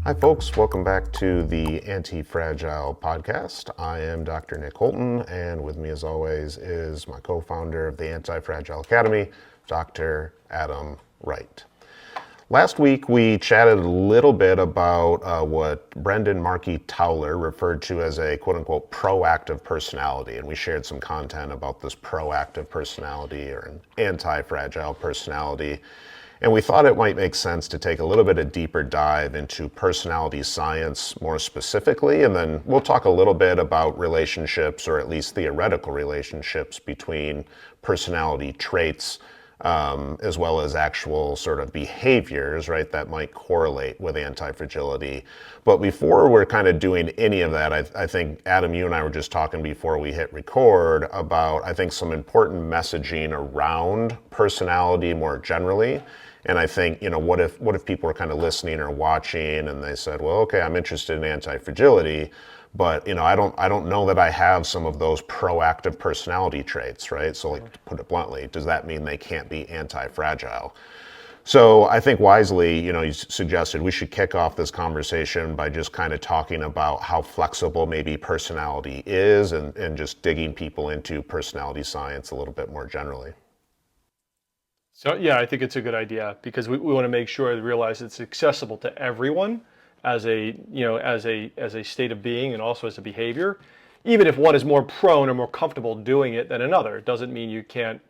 Hi folks, welcome back to the Anti-Fragile podcast. I am Dr. Nick Holton, and with me as always is my co-founder of the Anti-Fragile Academy, Dr. Adam Wright. Last week we chatted a little bit about what Brendan Markey Towler referred to as a quote-unquote proactive personality, and we shared some content about this proactive personality or an anti-fragile personality. And we thought it might make sense to take a little bit of deeper dive into personality science more specifically, and then we'll talk a little bit about relationships, or at least theoretical relationships, between personality traits as well as actual sort of behaviors, right, that might correlate with anti-fragility. But before we're kind of doing any of that, I think, Adam, you and I were just talking before we hit record about, I think, some important messaging around personality more generally. And I think, what if people are kind of listening or watching and they said, well, okay, I'm interested in anti-fragility, but I don't know that I have some of those proactive personality traits, right? So, like, to put it bluntly, does that mean they can't be anti-fragile? So I think wisely, you suggested we should kick off this conversation by just kind of talking about how flexible maybe personality is, and just digging people into personality science a little bit more generally. So yeah, I think it's a good idea because we want to make sure to realize it's accessible to everyone as a state of being and also as a behavior. Even if one is more prone or more comfortable doing it than another, it doesn't mean you can't,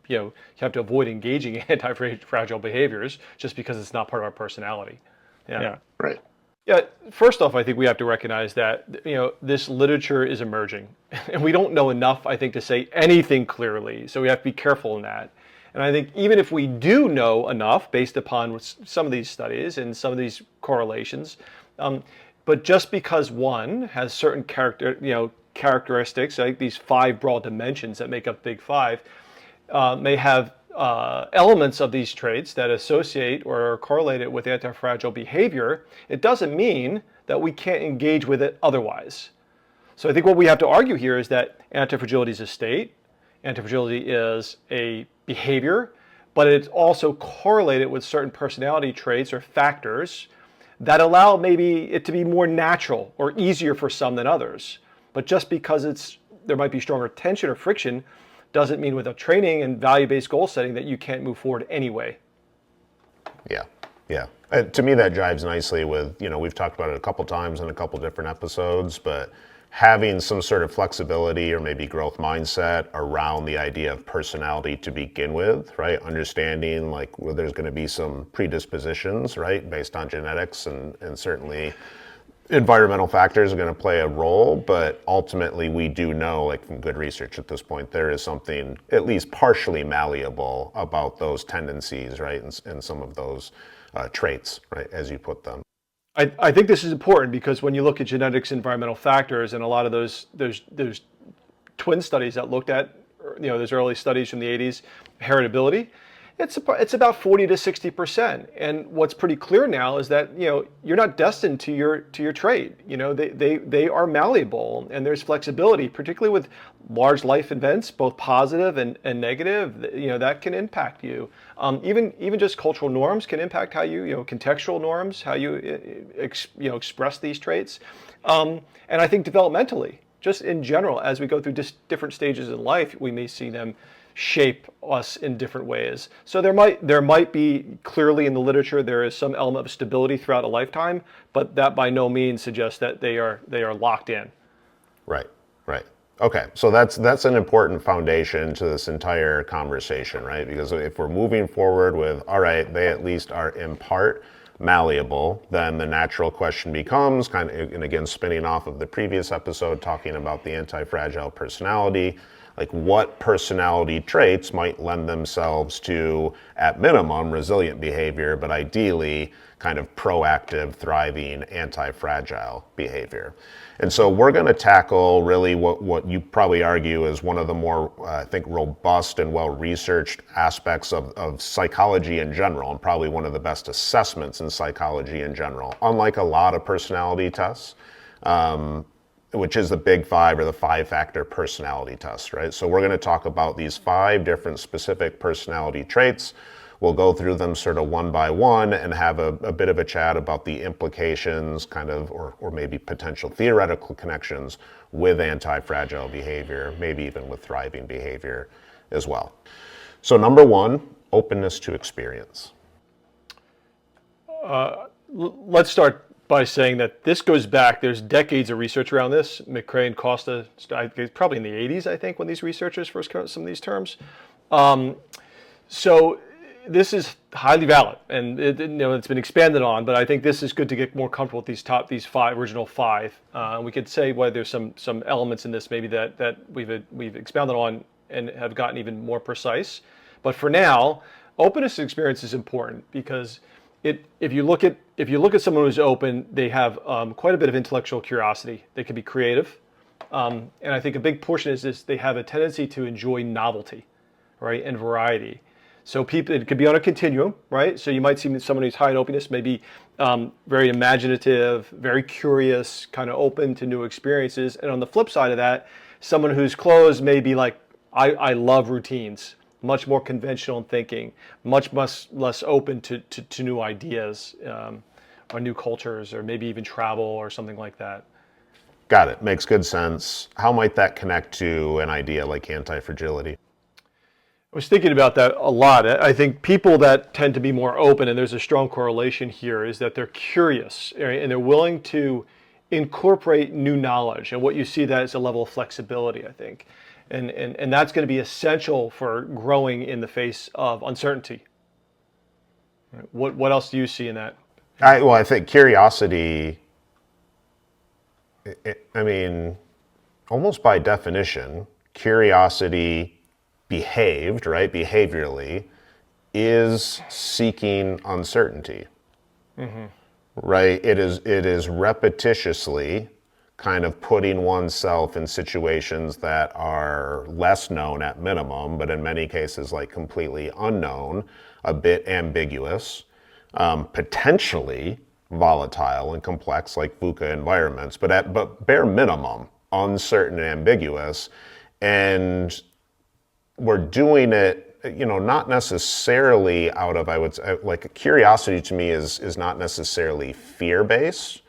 you have to avoid engaging in anti-fragile behaviors just because it's not part of our personality. Yeah. Right. Yeah, first off, I think we have to recognize that, this literature is emerging and we don't know enough, I think, to say anything clearly. So we have to be careful in that. And I think even if we do know enough based upon some of these studies and some of these correlations, but just because one has certain characteristics, like these 5 broad dimensions that make up Big Five, may have elements of these traits that associate or are correlated with anti-fragile behavior, it doesn't mean that we can't engage with it otherwise. So I think what we have to argue here is that anti-fragility is a state, anti-fragility is a behavior, but it's also correlated with certain personality traits or factors that allow maybe it to be more natural or easier for some than others. But just because there might be stronger tension or friction doesn't mean with a training and value-based goal setting that you can't move forward anyway. Yeah. To me, that jives nicely with, we've talked about it a couple times in a couple different episodes, but having some sort of flexibility or maybe growth mindset around the idea of personality to begin with, right? Understanding there's going to be some predispositions, right, based on genetics, and certainly environmental factors are going to play a role, but ultimately we do know, from good research at this point, there is something at least partially malleable about those tendencies, right, and some of those traits, right, as you put them. I think this is important because when you look at genetics, environmental factors, and a lot of those twin studies that looked at, those early studies from the 80s, heritability, it's about 40 to 60%. And what's pretty clear now is that you're not destined to your trait. They are malleable, and there's flexibility, particularly with large life events, both positive and negative. That can impact you. Even just cultural norms can impact how you contextual norms, how you express these traits. And I think developmentally, just in general, as we go through different stages in life, we may see them shape us in different ways. So there might be, clearly in the literature, there is some element of stability throughout a lifetime, but that by no means suggests that they are locked in. Right. Okay, so that's an important foundation to this entire conversation, right? Because if we're moving forward with, all right, they at least are in part malleable, then the natural question becomes, kind of, and again, spinning off of the previous episode talking about the anti-fragile personality, what personality traits might lend themselves to, at minimum, resilient behavior, but ideally kind of proactive, thriving, anti-fragile behavior. And so we're going to tackle really what you probably argue is one of the more, I think, robust and well-researched aspects of psychology in general, and probably one of the best assessments in psychology in general. Unlike a lot of personality tests, which is the Big Five or the 5-factor personality test, right? So we're going to talk about these 5 different specific personality traits. We'll go through them sort of one by one and have a bit of a chat about the implications kind of, or maybe potential theoretical connections with anti-fragile behavior, maybe even with thriving behavior as well. So number one, openness to experience. Let's start by saying that this goes back, there's decades of research around this. McCrae and Costa, probably in the 80s, I think, when these researchers first came up with some of these terms. So this is highly valid, and it's been expanded on, but I think this is good to get more comfortable with these original five. We could say whether there's some elements in this maybe that we've expounded on and have gotten even more precise. But for now, openness to experience is important because if you look at someone who's open, they have quite a bit of intellectual curiosity. They can be creative, and I think a big portion is this: they have a tendency to enjoy novelty, right, and variety. So it could be on a continuum, right? So you might see someone who's high in openness, maybe very imaginative, very curious, kind of open to new experiences. And on the flip side of that, someone who's closed may be like, I love routines, much more conventional in thinking, much less open to new ideas or new cultures, or maybe even travel or something like that. Got it. Makes good sense. How might that connect to an idea like anti-fragility? I was thinking about that a lot. I think people that tend to be more open, and there's a strong correlation here, is that they're curious, right? And they're willing to incorporate new knowledge. And what you see that is a level of flexibility, I think. And that's going to be essential for growing in the face of uncertainty. What else do you see in that? I think curiosity, almost by definition, curiosity behaviorally, is seeking uncertainty. Mm-hmm. Right? It is repetitiously kind of putting oneself in situations that are less known at minimum, but in many cases like completely unknown, a bit ambiguous, potentially volatile and complex like VUCA environments, but bare minimum, uncertain and ambiguous. And we're doing it, not necessarily out of, I would say, like curiosity to me is not necessarily fear-based,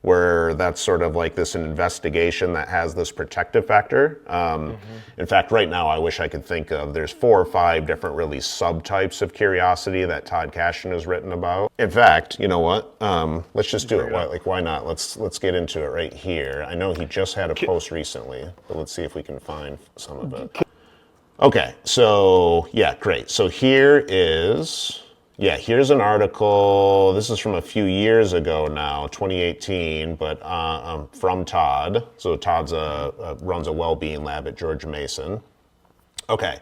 where that's sort of like this investigation that has this protective factor. In fact, right now I wish I could think of, there's 4 or 5 different really subtypes of curiosity that Todd Cashin has written about. In fact, you know what? Let's just do it. Why not? Let's get into it right here. I know he just had a post recently, but let's see if we can find some of it. Okay, so yeah, great. So here's an article. This is from a few years ago now, 2018, but from Todd. So Todd's runs a well-being lab at George Mason. Okay,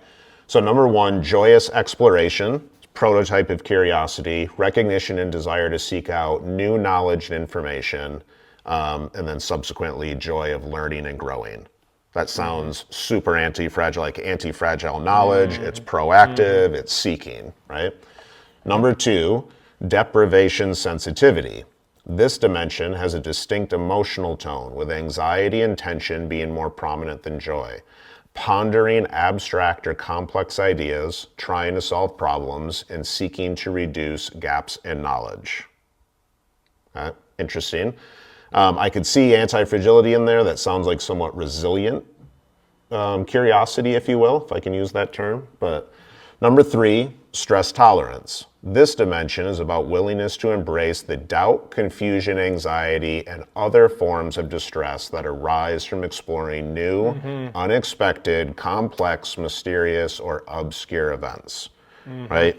so number 1, joyous exploration, prototype of curiosity, recognition and desire to seek out new knowledge and information, and then subsequently joy of learning and growing. That sounds super anti-fragile, like anti-fragile knowledge. It's proactive, it's seeking, right? Number 2, deprivation sensitivity. This dimension has a distinct emotional tone, with anxiety and tension being more prominent than joy. Pondering abstract or complex ideas, trying to solve problems, and seeking to reduce gaps in knowledge. Interesting. I could see anti-fragility in there. That sounds like somewhat resilient curiosity, if you will, if I can use that term. But number 3, stress tolerance. This dimension is about willingness to embrace the doubt, confusion, anxiety, and other forms of distress that arise from exploring new, unexpected, complex, mysterious, or obscure events, right?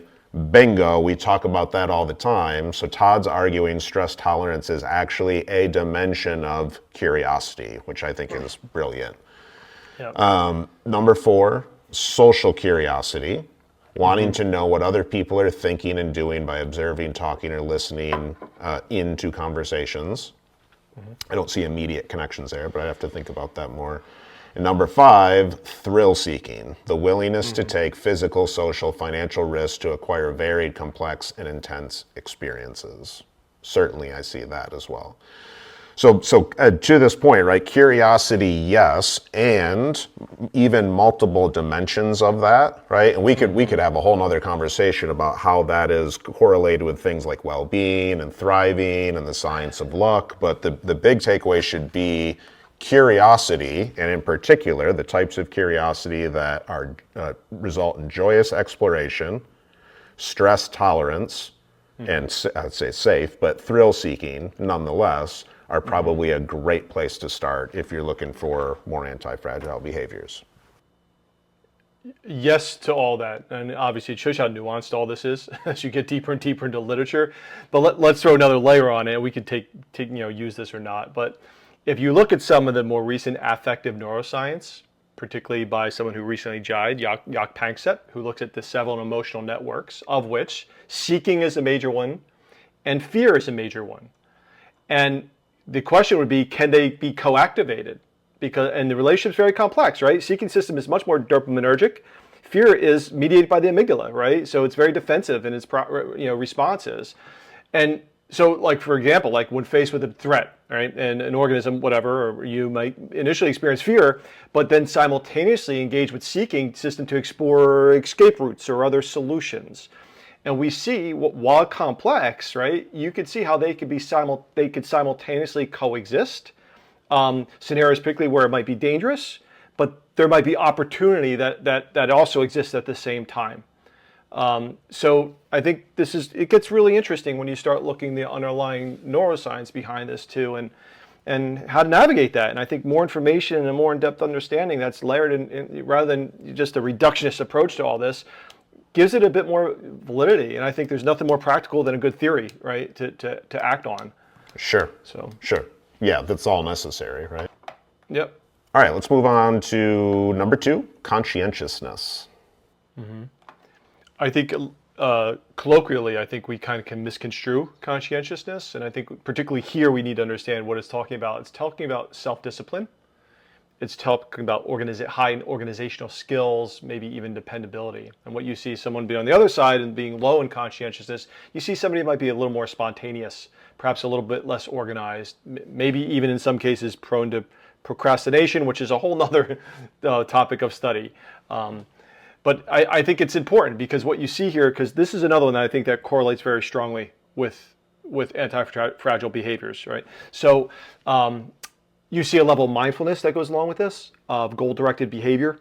Bingo, we talk about that all the time. So Todd's arguing stress tolerance is actually a dimension of curiosity, which I think is brilliant. Yep. Number 4, social curiosity. Wanting to know what other people are thinking and doing by observing, talking, or listening into conversations. I don't see immediate connections there, but I have to think about that more. And number 5, thrill seeking, the willingness to take physical, social, financial risks to acquire varied, complex, and intense experiences. Certainly I see that as well. So to this point, right? Curiosity, yes, and even multiple dimensions of that, right? And we could have a whole nother conversation about how that is correlated with things like well-being and thriving and the science of luck. But the big takeaway should be curiosity, and in particular, the types of curiosity that are result in joyous exploration, stress tolerance, and I'd say safe, but thrill-seeking nonetheless, are probably a great place to start if you're looking for more anti-fragile behaviors. Yes to all that, and obviously it shows how nuanced all this is as you get deeper and deeper into literature. But let's throw another layer on it. We could take use this or not. But if you look at some of the more recent affective neuroscience, particularly by someone who recently died, Jaak Panksepp, who looks at the several emotional networks, of which seeking is a major one, and fear is a major one. And the question would be, can they be co-activated? And the relationship is very complex, right? Seeking system is much more dopaminergic. Fear is mediated by the amygdala, right? So it's very defensive in its responses. And so, like, for example, like when faced with a threat, right, and an organism, whatever, or you might initially experience fear, but then simultaneously engage with seeking system to explore escape routes or other solutions. And we see, while complex, right, you could see how they could simultaneously coexist. Scenarios particularly where it might be dangerous, but there might be opportunity that also exists at the same time. So I think it gets really interesting when you start looking the underlying neuroscience behind this too, and how to navigate that. And I think more information and a more in-depth understanding that's layered in rather than just a reductionist approach to all this, gives it a bit more validity. And I think there's nothing more practical than a good theory, right, to act on. Sure. So Sure. Yeah, that's all necessary, right? Yep. All right, let's move on to number 2, conscientiousness. I think colloquially, I think we kind of can misconstrue conscientiousness. And I think particularly here we need to understand what it's talking about. It's talking about self-discipline. It's talking about high organizational skills, maybe even dependability. And what you see someone be on the other side and being low in conscientiousness, you see somebody who might be a little more spontaneous, perhaps a little bit less organized, maybe even in some cases prone to procrastination, which is a whole nother topic of study. But I think it's important because what you see here, because this is another one that I think that correlates very strongly with anti-fragile behaviors, right? So you see a level of mindfulness that goes along with this, of goal-directed behavior.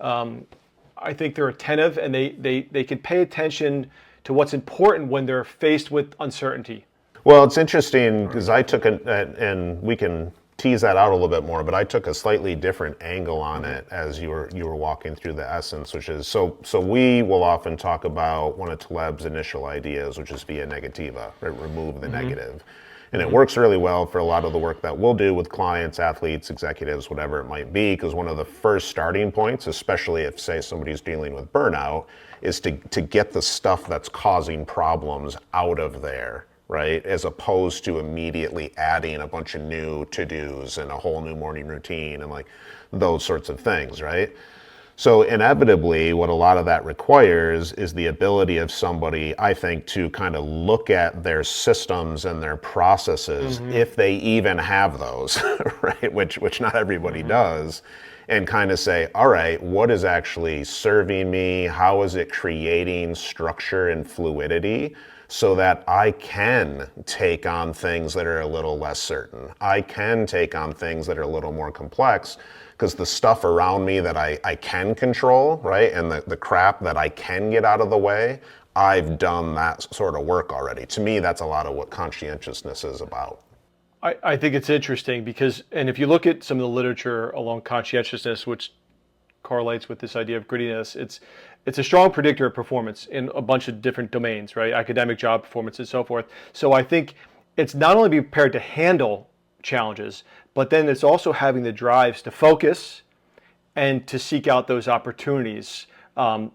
I think they're attentive and they can pay attention to what's important when they're faced with uncertainty. Well, it's interesting because I took and we can tease that out a little bit more, but I took a slightly different angle on it as you were walking through the essence, which is, so we will often talk about one of Taleb's initial ideas, which is via negativa, right? Remove the negative. And it works really well for a lot of the work that we'll do with clients, athletes, executives, whatever it might be, because one of the first starting points, especially if, say, somebody's dealing with burnout, is to get the stuff that's causing problems out of there, right? As opposed to immediately adding a bunch of new to-dos and a whole new morning routine and like those sorts of things, right? So inevitably, what a lot of that requires is the ability of somebody, I think, to kind of look at their systems and their processes, if they even have those, right? Which not everybody does, and kind of say, all right, what is actually serving me? How is it creating structure and fluidity so that I can take on things that are a little less certain? I can take on things that are a little more complex, because the stuff around me that I can control, right, and the crap that I can get out of the way, I've done that sort of work already. To me, that's a lot of what conscientiousness is about. I think it's interesting because, and if you look at some of the literature along conscientiousness, which correlates with this idea of grittiness, it's a strong predictor of performance in a bunch of different domains, right? Academic, job performance, and so forth. So I think it's not only be prepared to handle challenges, but then it's also having the drives to focus and to seek out those opportunities and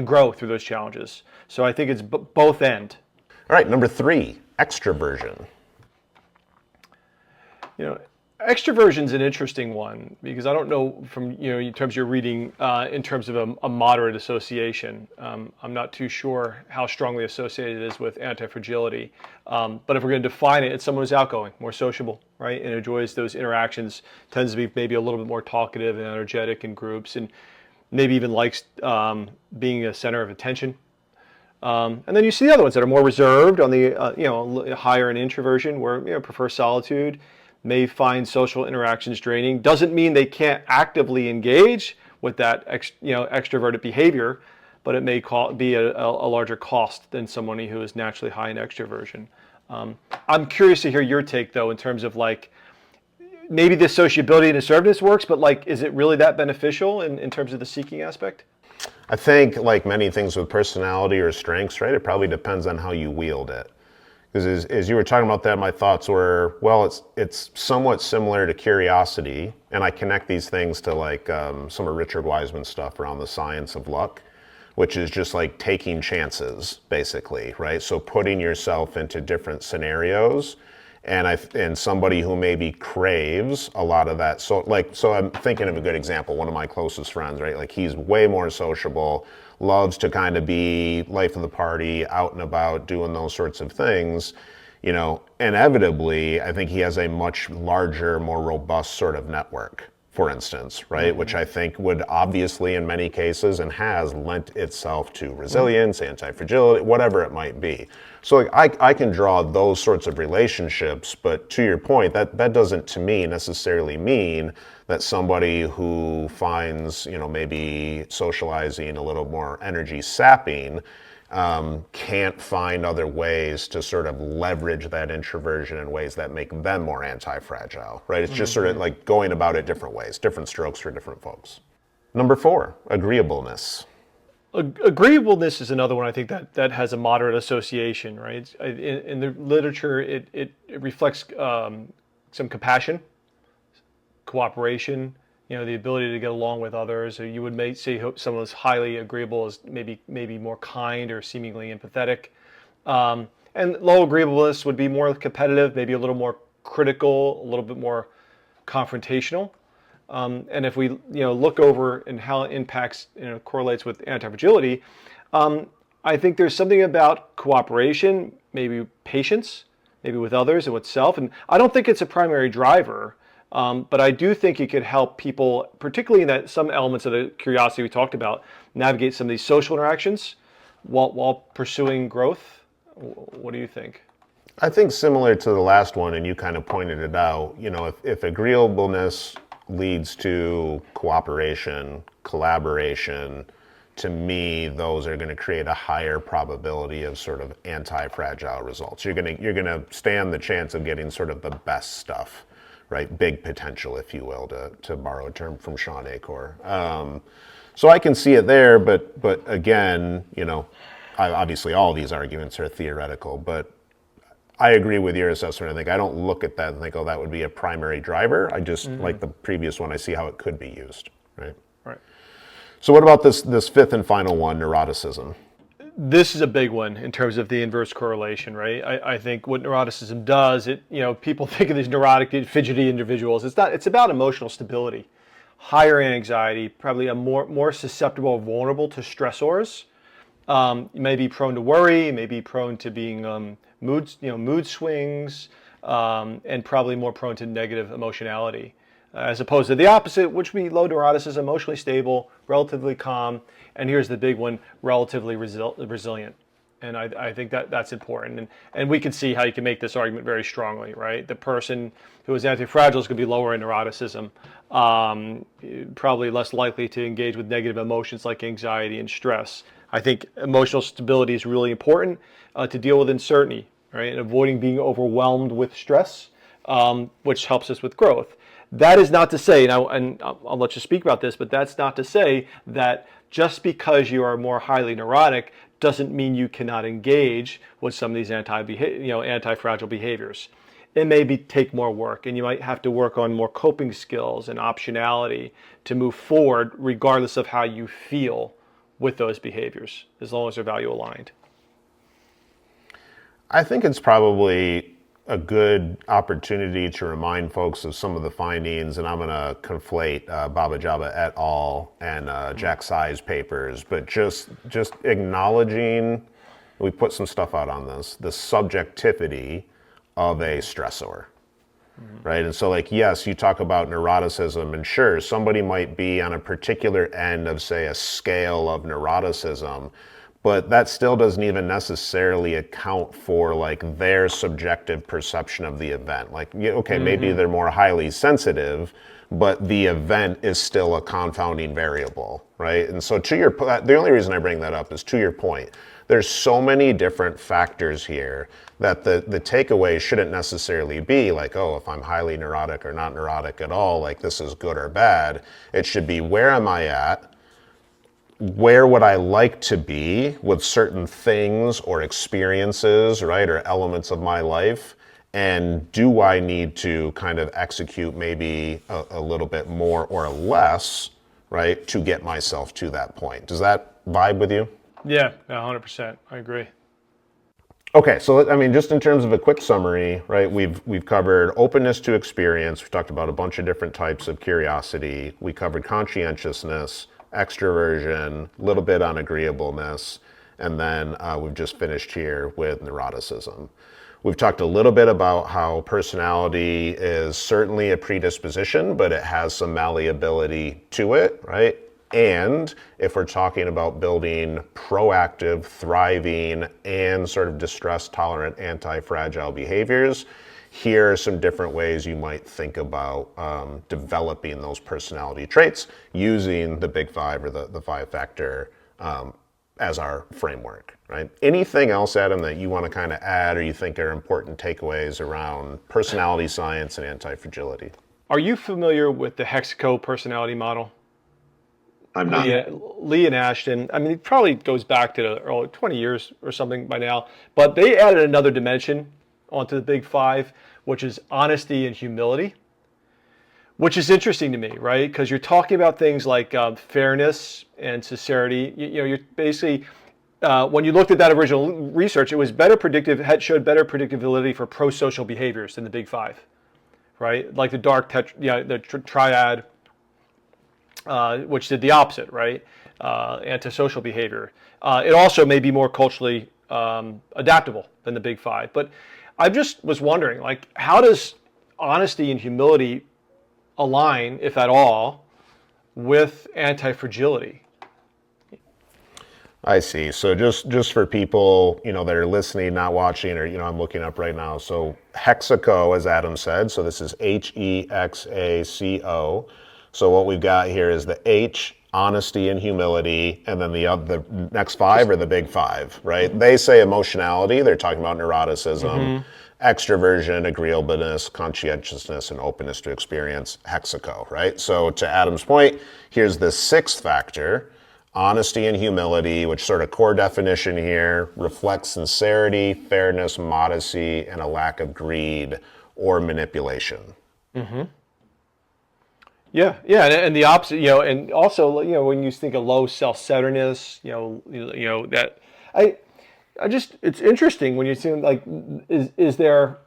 grow through those challenges. So I think it's both end. All right, number 3, extraversion. Extroversion is an interesting one because I don't know from, in terms of your reading, in terms of a moderate association. I'm not too sure how strongly associated it is with antifragility. But if we're going to define it, it's someone who's outgoing, more sociable, right? And enjoys those interactions, tends to be maybe a little bit more talkative and energetic in groups, and maybe even likes being a center of attention. And then you see the other ones that are more reserved on the, higher in introversion, where, prefer solitude, may find social interactions draining. Doesn't mean they can't actively engage with that, extroverted behavior, but it may be a larger cost than someone who is naturally high in extroversion. I'm curious to hear your take, though, in terms of like, maybe the sociability and assertiveness works, but like, is it really that beneficial in terms of the seeking aspect? I think, like many things with personality or strengths, right, it probably depends on how you wield it. Because as you were talking about that, my thoughts were, well, it's somewhat similar to curiosity, and I connect these things to like some of Richard Wiseman's stuff around the science of luck, which is just like taking chances, basically, right? So putting yourself into different scenarios, and somebody who maybe craves a lot of that. So I'm thinking of a good example. One of my closest friends, right? Like he's way more sociable, loves to kind of be life of the party, out and about, doing those sorts of things. Inevitably, I think he has a much larger, more robust sort of network, for instance, right? Mm-hmm. Which I think would obviously, in many cases, and has lent itself to resilience, anti-fragility, whatever it might be. So like, I can draw those sorts of relationships, but to your point, that doesn't to me necessarily mean that somebody who finds, maybe socializing a little more energy sapping, can't find other ways to sort of leverage that introversion in ways that make them more anti-fragile, right? It's just sort of like going about it different ways, different strokes for different folks. Number 4, agreeableness. Agreeableness is another one I think that has a moderate association, right? In the literature, it reflects some compassion, cooperation, the ability to get along with others. Or you would say someone who's highly agreeable is maybe more kind or seemingly empathetic. And low agreeableness would be more competitive, maybe a little more critical, a little bit more confrontational. And if we look over and how it impacts, correlates with antifragility, I think there's something about cooperation, maybe patience, maybe with others and with self. And I don't think it's a primary driver, but I do think it could help people, particularly in that some elements of the curiosity we talked about, navigate some of these social interactions while pursuing growth. What do you think? I think similar to the last one, and you kind of pointed it out, if agreeableness leads to cooperation, collaboration, to me, those are going to create a higher probability of sort of anti-fragile results. You're going to stand the chance of getting sort of the best stuff, right? Big potential, if you will, to borrow a term from Sean Acor. So I can see it there, but again, obviously all of these arguments are theoretical, but I agree with your assessment. I think I don't look at that and think, oh, that would be a primary driver. I just, like the previous one, I see how it could be used, right? Right. So what about this fifth and final one, neuroticism? This is a big one in terms of the inverse correlation, right? I think what neuroticism does, people think of these neurotic, fidgety individuals. It's about emotional stability, higher anxiety, probably a more susceptible, vulnerable to stressors. You may be prone to worry, you may be prone to being mood swings, and probably more prone to negative emotionality, as opposed to the opposite, which would be low neuroticism, emotionally stable, relatively calm, and here's the big one, relatively resilient. And I think that's important. And we can see how you can make this argument very strongly, right? The person who is antifragile is going to be lower in neuroticism, probably less likely to engage with negative emotions like anxiety and stress. I think emotional stability is really important to deal with uncertainty, right? And avoiding being overwhelmed with stress, which helps us with growth. That is not to say, and I'll let you speak about this, but that's not to say that just because you are more highly neurotic doesn't mean you cannot engage with some of these anti-fragile behaviors. It may take more work, and you might have to work on more coping skills and optionality to move forward, regardless of how you feel with those behaviors, as long as they're value aligned. I think it's probably a good opportunity to remind folks of some of the findings, and I'm going to conflate Baba Jaba et al. And Jack Tsai's papers, but just acknowledging, we put some stuff out on this, the subjectivity of a stressor, right? And so like, yes, you talk about neuroticism, and sure, somebody might be on a particular end of, say, a scale of neuroticism, but that still doesn't even necessarily account for like their subjective perception of the event. Like, yeah, okay, maybe they're more highly sensitive, but the event is still a confounding variable, right? And so to your, the only reason I bring that up is to your point. There's so many different factors here that the takeaway shouldn't necessarily be like, oh, if I'm highly neurotic or not neurotic at all, like this is good or bad. It should be, where am I at? Where would I like to be with certain things or experiences, right, or elements of my life? And do I need to kind of execute maybe a little bit more or less, right, to get myself to that point? Does that vibe with you? Yeah, 100%. I agree. Okay, so I mean, just in terms of a quick summary, right? We've covered openness to experience. We've talked about a bunch of different types of curiosity. We covered conscientiousness, extraversion, a little bit on agreeableness, and then we've just finished here with neuroticism. We've talked a little bit about how personality is certainly a predisposition, but it has some malleability to it, right? And if we're talking about building proactive, thriving, and sort of distress-tolerant anti-fragile behaviors, here are some different ways you might think about developing those personality traits using the Big Five or the five-factor as our framework, right? Anything else, Adam, that you want to kind of add or you think are important takeaways around personality science and anti-fragility? Are you familiar with the HEXACO personality model? I'm not. Lee and Ashton, I mean, it probably goes back to the early 20 years or something by now, but they added another dimension onto the Big Five, which is honesty and humility, which is interesting to me, right? Because you're talking about things like fairness and sincerity. You know, you're basically, when you looked at that original research, it was better predictive, showed better predictability for pro-social behaviors than the Big Five, right? Like the the triad, which did the opposite, right? Antisocial behavior. It also may be more culturally adaptable than the Big Five. But I just was wondering, like, how does honesty and humility align, if at all, with anti-fragility? I see. So just for people, you know, that are listening, not watching, or, you know, I'm looking up right now. So HEXACO, as Adam said, so this is HEXACO. So what we've got here is the H, honesty and humility, and then the next five are the Big Five, right? Mm-hmm. They say emotionality, they're talking about neuroticism, extraversion, agreeableness, conscientiousness, and openness to experience, HEXACO, right? So to Adam's point, here's the sixth factor, honesty and humility, which sort of core definition here reflects sincerity, fairness, modesty, and a lack of greed or manipulation. Mm-hmm. Yeah, and the opposite, you know, and also, you know, when you think of low self-centeredness, you know that I just, it's interesting when you see, like, is there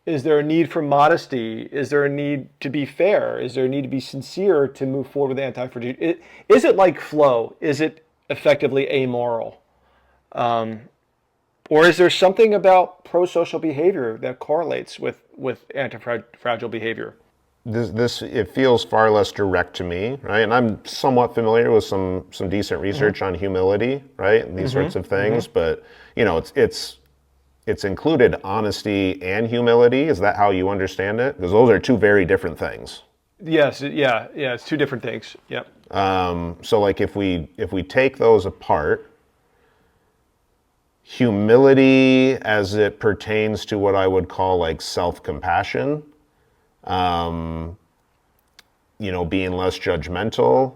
a need for modesty? Is there a need to be fair? Is there a need to be sincere to move forward with anti-fragility? Is it like flow? Is it effectively amoral? Or is there something about pro-social behavior that correlates with anti-fragile behavior? This it feels far less direct to me, right? And I'm somewhat familiar with some decent research on humility, right? And these sorts of things, but you know, it's included honesty and humility. Is that how you understand it? Because those are two very different things. Yes, yeah, it's two different things. Yep. So like if we take those apart, humility as it pertains to what I would call like self-compassion, you know, being less judgmental.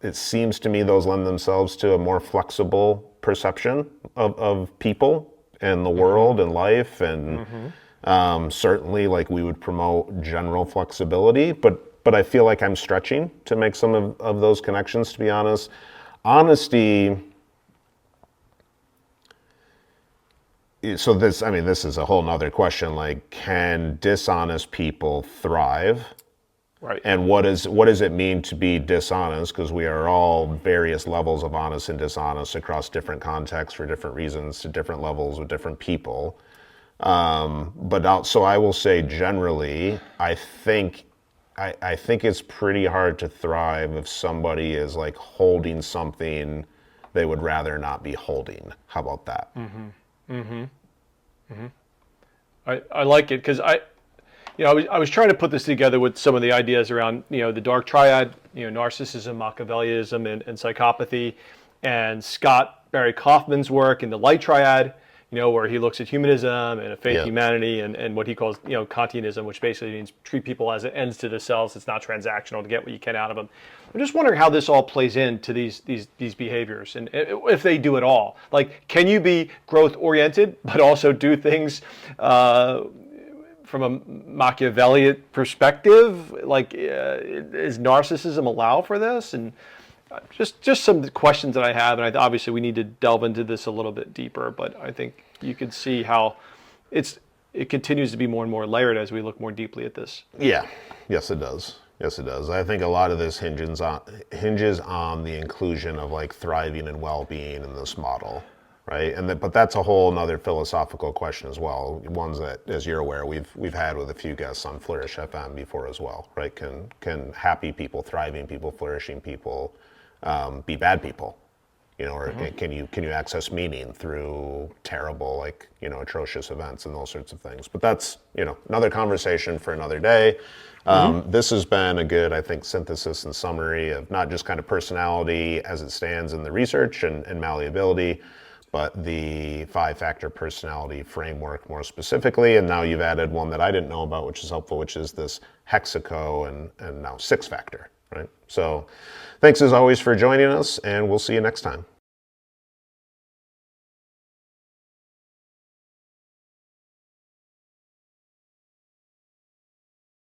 It seems to me those lend themselves to a more flexible perception of people and the world and life. And certainly, like, we would promote general flexibility, but I feel like I'm stretching to make some of those connections, to be honest. Honesty, so this is a whole nother question. Like, can dishonest people thrive? Right. And what does it mean to be dishonest? Because we are all various levels of honest and dishonest across different contexts for different reasons to different levels with different people. So I will say generally, I think it's pretty hard to thrive if somebody is like holding something they would rather not be holding. How about that? I like it because I was trying to put this together with some of the ideas around, the dark triad, narcissism, Machiavellianism, and psychopathy, and Scott Barry Kaufman's work in the light triad, where he looks at humanism and a faith humanity and what he calls, Kantianism, which basically means treat people as ends to themselves. It's not transactional to get what you can out of them. I'm just wondering how this all plays into these behaviors and if they do at all. Like, can you be growth oriented but also do things from a Machiavellian perspective? Like, is narcissism allow for this? And just some questions that I have, and obviously we need to delve into this a little bit deeper, but I think you can see how it continues to be more and more layered as we look more deeply at this. Yeah, yes it does. Yes it does. I think a lot of this hinges on the inclusion of like thriving and well-being in this model, right? But that's a whole nother philosophical question as well. Ones that, as you're aware, we've had with a few guests on Flourish FM before as well, right? Can happy people, thriving people, flourishing people be bad people, or can you access meaning through terrible, atrocious events and those sorts of things? But that's another conversation for another day. This has been a good, I think, synthesis and summary of not just kind of personality as it stands in the research and malleability, but the 5-factor personality framework more specifically. And now you've added one that I didn't know about, which is helpful, which is this HEXACO and now 6-factor, right? So thanks as always for joining us, and we'll see you next time.